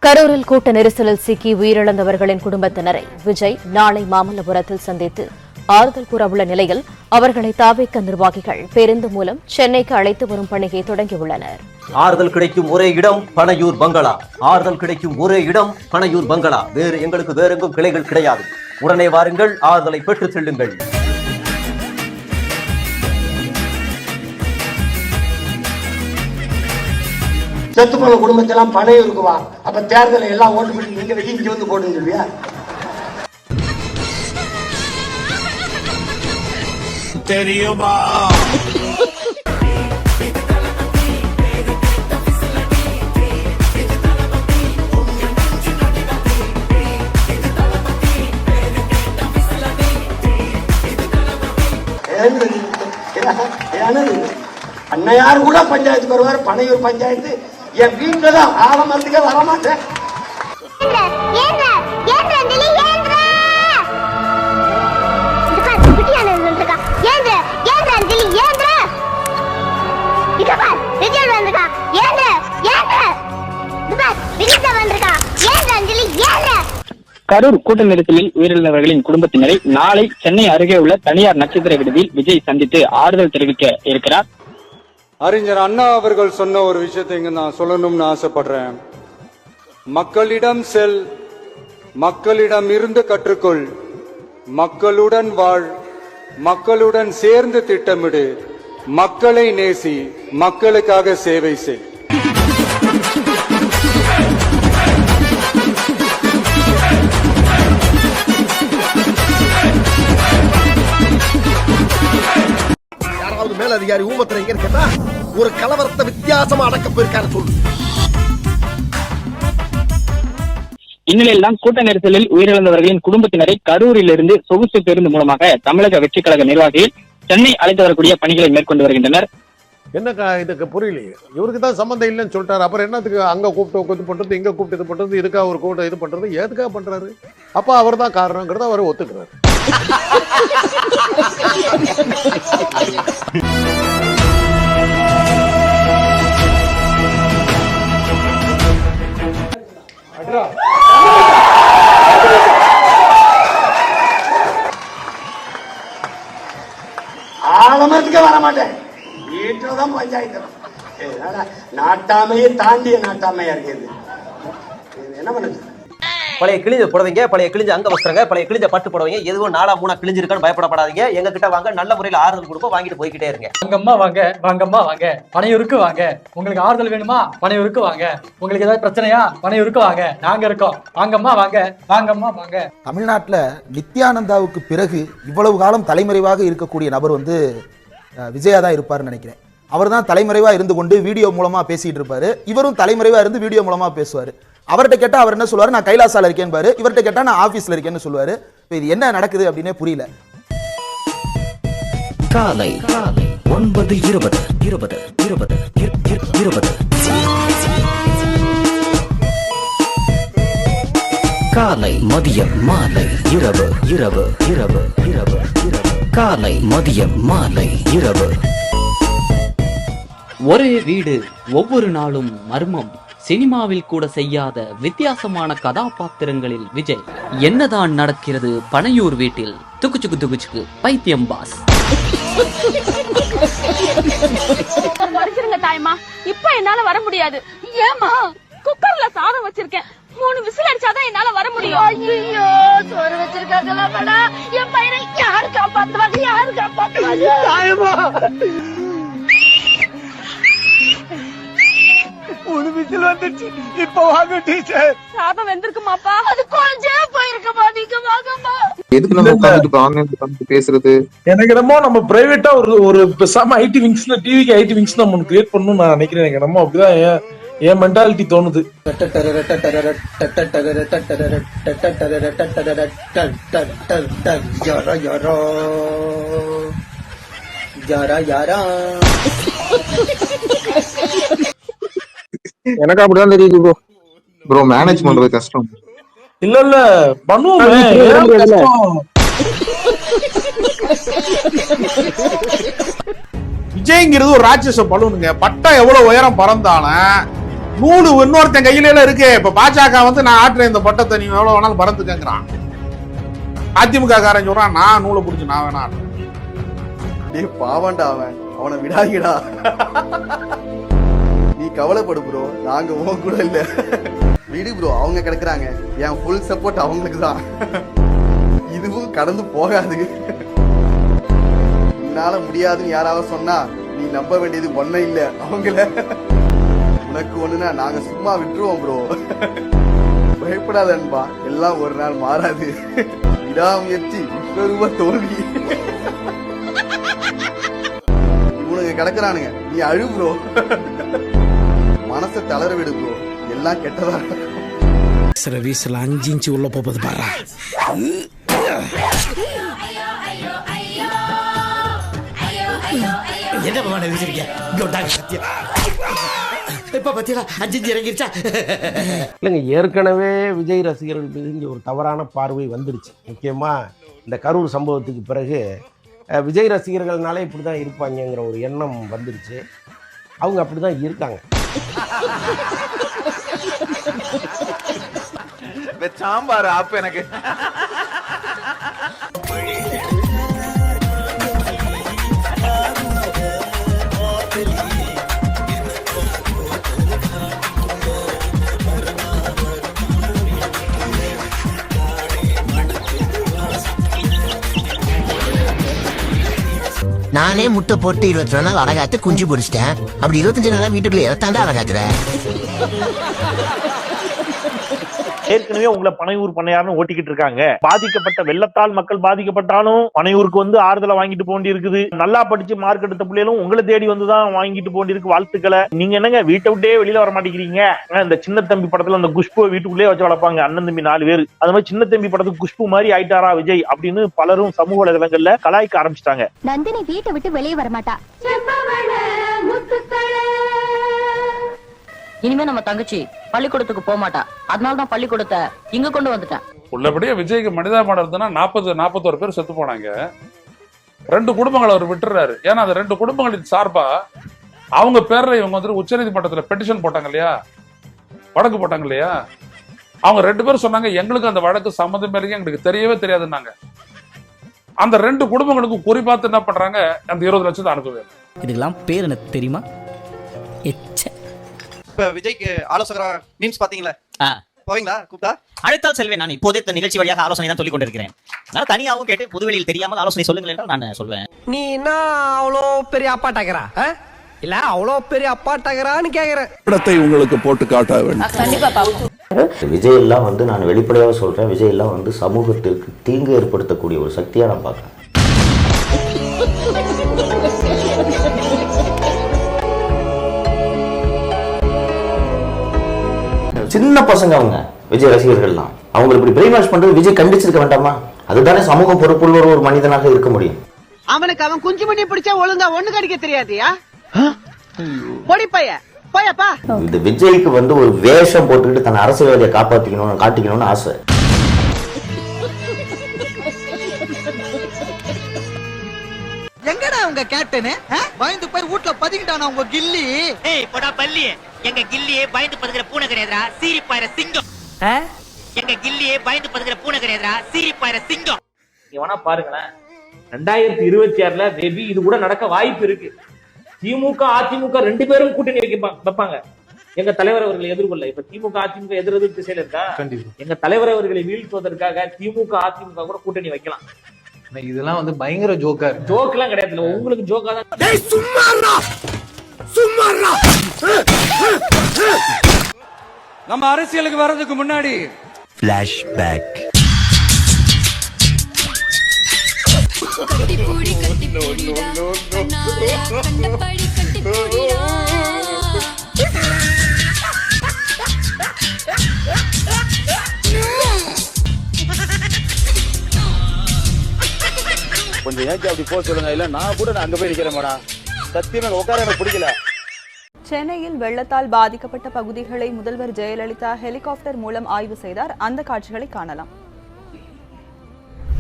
கரூரில் கூட்ட நெரிசலில் சிக்கி உயிரிழந்தவர்களின் குடும்பத்தினரை விஜய் நாளை மாமல்லபுரத்தில் சந்தித்து ஆறுதல் கூறவுள்ள நிலையில் அவர்களை தாவேக நிர்வாகிகள் பேருந்து மூலம் சென்னைக்கு அழைத்து வரும் பணியை தொடங்கியுள்ளனர். ஆறுதல் கிடைக்கும் ஒரே இடம் பனையூர் பங்களா. ஆறுதல் கிடைக்கும் ஒரே இடம் பனையூர் பங்களா. வேறு எங்களுக்கு வேறெங்கும் கிளைகள் கிடையாது. உடனே வாருங்கள், ஆறுதலை பெற்று செல்லுங்கள். செத்து போன குடும்பத்தெல்லாம் பனையூருக்கு வா. அப்ப தேர்தலை எல்லாம் ஓட்டு போட்டு நீங்க வெளியே இங்க வந்து போடுன்னு சொல்லியா? தெரியுமா? அன்னையார் கூட பஞ்சாயத்துக்கு வருவார். பனையூர் பஞ்சாயத்து என் வீட்டுலதான் ஆரம்பத்துக்கே வரமாட்டேன். கரூர் கூட்ட நெரிசலில் உயிரிழந்தவர்களின் குடும்பத்தினரை நாளை சென்னை அருகே உள்ள தனியார் நட்சத்திர விடுதியில் விஜய் சந்தித்து ஆறுதல் தெரிவிக்க இருக்கிறார். அறிஞர் அண்ணா அவர்கள் சொன்ன ஒரு விஷயத்தை இங்க நான் சொல்லணும்னு ஆசைப்படுறேன். மக்களிடம் செல், மக்களிடம் இருந்து கற்றுக்கொள், மக்களுடன் வாழ், மக்களுடன் சேர்ந்து திட்டமிடு, மக்களை நேசி, மக்களுக்காக சேவை செய். மேல் அதிகாரி ஊமத்துல எங்க இருக்கா? ஒரு கலவரத்தை வித்தியாசமா அடக்க போயிருக்காரு சொல்லு. இந்நிலையில் தான் கூட்ட நெரிசலில் உயிரிழந்தவர்களின் குடும்பத்தினரை கரூரிலிருந்து சொகுசு பேருந்து மூலமாக தமிழக வெற்றிக் கழக நிர்வாகிகள் சென்னை அழைத்து வரக்கூடிய பணிகளை மேற்கொண்டு வருகின்றனர். என்ன இதுக்கு புரியலையே. இவருக்கு தான் சம்பந்தம் இல்லைன்னு சொல்லிட்டாரு. அப்புறம் என்னத்துக்கு அங்க கூப்பிட்டு இது பண்றது, இங்க கூப்பிட்டு இது பண்றது, இதுக்காக ஒரு கூட்டம் இது பண்றது, எதுக்காக பண்றாரு? அப்ப அவர் தான் காரணங்கிறத அவர் ஒத்துக்கிறாரு. ஆலமரத்துக்கே வரமாட்டேன். வீட்டுலதான் பஞ்சாயத்து. நாட்டாமையே தாண்டிய நாட்டாமையா இருக்குது. என்ன பண்ணுது? பழைய கிழிஞ்ச புடவைங்க, பழைய கிழிஞ்ச அங்க வஸ்திரங்க, பழைய கிழிஞ்ச பட்டு புடவைங்க, எதுவும் 4-3 கிழிஞ்சிருக்கான்னு பயப்படப்படாதீங்க. எங்க கிட்ட வாங்க, நல்ல முறையில் ஆறுதல் கொடுப்போம், வாங்கிட்டு போய்கிட்டே இருங்க. வாங்கம்மா வாங்க, வாங்கம்மா வாங்க, பனையூருக்கு வாங்க. உங்களுக்கு ஆறுதல் வேணுமா? பனையூருக்கு வாங்க. உங்களுக்கு ஏதாவது பிரச்சனையா? பனையூருக்கு வாங்க, நாங்க இருக்கோம். வாங்கம்மா வாங்க, வாங்கம்மா வாங்க. தமிழ்நாட்டில் நித்யானந்தாவுக்கு பிறகு இவ்வளவு காலம் தலைமறைவாக இருக்கக்கூடிய நபர் விஜயா தான் இருப்பாருன்னு நினைக்கிறேன். அவர் தான் தலைமறைவாக இருந்து கொண்டு வீடியோ மூலமா பேசிட்டு இருப்பாரு. இவரும் தலைமறைவாக இருந்து வீடியோ மூலமா பேசுவார். அவர்கிட்ட கேட்டா அவர் என்ன சொல்லுவாரு? நான் கைலாசால இருக்கேன்னு பாரு. இவர்கிட்ட கேட்டா நான் ஆபீஸ்ல இருக்கேன்னு சொல்லுவாரு. இது என்ன நடக்குது அப்படின்னே புரியல. காலை 9:20 காலை மதியம் மாலை இரவு காலை மதியம் மாலை இரவு. ஒரே வீடு, ஒவ்வொரு நாளும் மர்மம். சினிமாவில் கூட செய்யாத வித்தியாசமான கதாபாத்திரங்களில் விஜய். என்னதான் நடக்கிறது பனையூர் வீட்டில்? துக்குச்சுக்கு பைத்தியம் பாஸ். மறைச்சிருங்க தாயம்மா, இப்ப என்னால வர முடியாது. ஏமா? குக்கர்ல சாதம் வச்சிருக்கேன், 3 விசில் அடிச்சாதான் என்னால வர முடியும். ஐயோ, சோறு வச்சிருக்காங்களா? என் பையனை யாரு காப்பாத்துவாங்க? யாரு காப்பாத்துவாங்க? தாயம்மா, 3 விசில் வந்துச்சு. இப்ப வாங்க டீச்சர். சாதம் வெந்திருக்குமாப்பா? அது கொஞ்சம் போயிருக்குமா? நீங்க வாங்கம்மா. எதுக்கு நம்ம உட்கார்ந்துட்டு ஆன்லைன்ல பேசுறது? எனக்கு என்னமோ நம்ம பிரைவேட்டா ஒரு பேசாம ஐடி விங்ஸ்ல, டிவிக்கு ஐடி விங்ஸ் நம்ம கிரியேட் பண்ணணும்னு நான் நினைக்கிறேன். எனக்கு என்னமோ அப்படிதான் என் மென்டாலிட்டி தோணுது. எனக்கு அப்படிதான் தெரியுது ப்ரோ. ப்ரோ மேனேஜ் பண்றது கஷ்டம். இல்ல பண்ணுவோமே. விஜய்ங்கிறது ஒரு ராட்சச பலூனுங்க. பட்டம் எவ்வளவு உயரம் பறந்தாலும் நூலு இன்னொருத்தன் கையில எல்லாம் இருக்கு. இப்ப பாஜக வந்து நான் ஆட்டுறேன் இந்த பட்டத்தை, நீ எவ்வளவு வேணாலும் பறந்துக்கங்கிறான். அதிமுக காரன் சொல்றான் நான் நூலை பிடிச்சி நான் வேணா. பாவண்டா அவனை விடாதீடா. நீ கவலைப்படு ப்ரோ, நாங்க உன் கூட இல்ல. விடு ப்ரோ, அவங்க கிடக்குறாங்க. என் ஃபுல் சப்போர்ட் அவங்களுக்கு தான். இதுவும் கடந்து போகாது. என்னால முடியாதுன்னு யாராவது சொன்னா நீ நம்ப வேண்டியது ஒன்னும் இல்ல அவங்கள. உனக்கு ஒண்ணுனா நாங்க சும்மா விட்டுருவோம் ப்ரோ. பயப்படாதன்பா, எல்லாம் ஒரு நாள் மாறாது. விடாமுயற்சி விஸ்வரூப தோல்வி. இவனுங்க கிடக்குறானுங்க, நீ அழு ப்ரோ. மனசை தளர விடு ப்ரோ, எல்லாம் கெட்டதா. சில வீசுல 5 இன்ச்சு உள்ள போகுது பாரு. என்ன பண்ண வச்சிருக்கீங்க? இப்ப பத்தியா 5 இன்ச்சு இறங்கிருச்சா? இல்லைங்க, ஏற்கனவே விஜய் ரசிகர்கள் மீது இங்கே ஒரு தவறான பார்வை வந்துருச்சு. முக்கியமாக இந்த கரூர் சம்பவத்துக்கு பிறகு விஜய் ரசிகர்கள்னாலே இப்படி தான் இருப்பாங்கங்கிற ஒரு எண்ணம் வந்துருச்சு. அவங்க அப்படி தான் இருக்காங்க. சாம்பார் ஆப்பு எனக்கு. நானே முட்டை போட்டு 22 நாள் அழகாத்து குஞ்சு பொரிச்சிட்டேன். அப்படி 25 நாள் வீட்டுக்குள்ள எத்தாண்டா அழகாத்துற. ஏற்கனவே உங்களை பனையூர் பண்ணையார்னு ஓட்டிக்கிட்டு இருக்காங்க. பாதிக்கப்பட்ட வெள்ளத்தால் மக்கள் பாதிக்கப்பட்டாலும் பனையூருக்கு வந்து ஆறுதலை வாங்கிட்டு போண்டி இருக்குது. நல்லா படிச்சு மார்க் எடுத்த பிள்ளைகளும் உங்களை தேடி வந்துதான் வாங்கிட்டு போண்டி இருக்கு. வாழ்த்துக்களை. நீங்க என்னங்க வீட்டை விட்டே வெளியில வர மாட்டேங்கிறீங்க? இந்த சின்ன தம்பி படத்துல அந்த குஷ்புவை வீட்டுக்குள்ளே வச்சு வளர்ப்பாங்க, அண்ணன் தம்பி 4 பேர். அது மாதிரி சின்ன தம்பி படத்துக்கு குஷ்பு மாதிரி ஆயிட்டாரா விஜய் அப்படின்னு பலரும் சமூக வலைதளங்கள்ல கலாய்க்க ஆரம்பிச்சிட்டாங்க. நந்தினி வீட்டை விட்டு வெளியே வர மாட்டா. இனிமே நம்ம தங்கச்சி பள்ளிக்கூடத்துக்கு போக மாட்டா. அதனாலதான் பள்ளிக்கூடத்தை இங்க கொண்டு வந்துட்டேன். உள்ளபடியே விஜய்க்கு மனிதாபிமானம் இருந்ததுன்னா 41 பேர் செத்து போனாங்க. 2 குடும்பங்களை அவர் விட்டுறாரு. ஏன்னா அந்த 2 குடும்பங்களின் சார்பா அவங்க பேர்ல இவங்க வந்து உச்ச நீதிமன்றத்துல பெட்டிஷன் போட்டாங்க இல்லையா, வழக்கு போட்டாங்க இல்லையா. அவங்க 2 பேரும் சொன்னாங்க எங்களுக்கு அந்த வழக்கு சம்மந்தம் இருக்கு, எங்களுக்கு தெரியவே தெரியாதுன்னாங்க. அந்த 2 குடும்பங்களுக்கும் குறிப்பாத்து என்ன பண்றாங்க, அந்த 20 லட்சத்தை அனுப்புவேன். இதுக்கெல்லாம் பேர் எனக்கு தெரியுமா? இப்ப விஜய்க்கு ஆலோசகரா மீம்ஸ் பாத்தீங்களா? போவீங்களா? கூப்பிட்டா அழைத்தால் செல்வேன். நான் இப்போதே நிகழ்ச்சி வழியாக ஆலோசனை தான் சொல்லிக் கொண்டிருக்கிறேன். நான் தனியாகவும் கேட்டு பொதுவெளியில் தெரியாமல் ஆலோசனை சொல்லுங்கள் என்றால் நான் சொல்வேன். நீ என்ன அவ்வளோ பெரிய அப்பாட்டாக்கிறா இல்ல அவ்வளோ பெரிய அப்பாட்டாக்கிறான்னு கேக்குறேன். படத்தை உங்களுக்கு போட்டு காட்ட வேண்டும். கண்டிப்பா விஜய் எல்லாம் வந்து நான் வெளிப்படையாக சொல்றேன், விஜய் எல்லாம் வந்து சமூகத்திற்கு தீங்கு ஏற்படுத்தக்கூடிய ஒரு சக்தியா நான் பார்க்கிறேன். சின்ன பசங்க அவங்க விஜய் ரசிகர்கள்லாம். அவங்க இப்படி பிரெயின் வாஷ் பண்றது விஜய் கண்டிச்சிருக்க வேண்டாமா? அதுதானே சமூக பொறுப்புள்ள ஒரு மனிதனாக இருக்க முடியும். அவனுக்கு அவன் குஞ்சு பண்ணி பிடிச்சா ஒழுங்கா ஒண்ணு கடிக்க தெரியாதியா? பொடி பைய போயப்பா. இந்த விஜய்க்கு வந்து ஒரு வேஷம் போட்டுக்கிட்டு தன் அரசியல்வாதியை காட்டிக்கணும்னு ஆசை. எங்கடா உங்க கேப்டன் பயந்து போய் வீட்ல பதுங்கிட்டானா உங்க கில்லி? ஏய் போடா பள்ளி, எங்க கில்லியே பயந்து பதுங்குற பூனை கிடையாதுடா, சீரிப்பாயிர சிங்கம். எங்க கில்லியே பயந்து பதுங்குற பூனை கிடையாதுடா, சீரிப்பாயிர சிங்கம். வேணா பாருங்களேன், 2026ல மேபி இது கூட நடக்க வாய்ப்பு இருக்கு. திமுக அதிமுக 2 பேரும் கூட்டணி வைப்பாங்க. எங்க தலைவர் அவர்களை எதிர்கொள்ள இப்ப திமுக அதிமுக எதிர்த்து திசையில இருக்கா. எங்க தலைவர் அவர்களை வீழ்த்துவதற்காக திமுக அதிமுக கூட கூட்டணி வைக்கலாம். இதெல்லாம் வந்து பயங்கர ஜோக்கர். ஜோக் எல்லாம் கிடையாது, உங்களுக்கு ஜோக்கா தான். நம்ம அரசியலுக்கு வர்றதுக்கு முன்னாடி ஃபிளாஷ்பேக். கொஞ்சம் ஏன் அப்படி போக சொல்லுங்க. இல்ல நான் கூட அங்க போய் நிக்கிறேன் மேடம். சத்தியமா உட்கார எனக்கு பிடிக்கல. சென்னையில் வெள்ளத்தால் பாதிக்கப்பட்ட பகுதிகளை முதல்வர் ஜெயலலிதா ஹெலிகாப்டர் மூலம் ஆய்வு செய்தார். அந்த காட்சிகளை காணலாம்.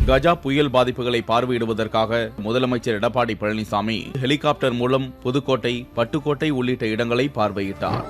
கஜா புயல் பாதிப்புகளை பார்வையிடுவதற்காக முதலமைச்சர் எடப்பாடி பழனிசாமி ஹெலிகாப்டர் மூலம் புதுக்கோட்டை, பட்டுக்கோட்டை உள்ளிட்ட இடங்களை பார்வையிட்டார்.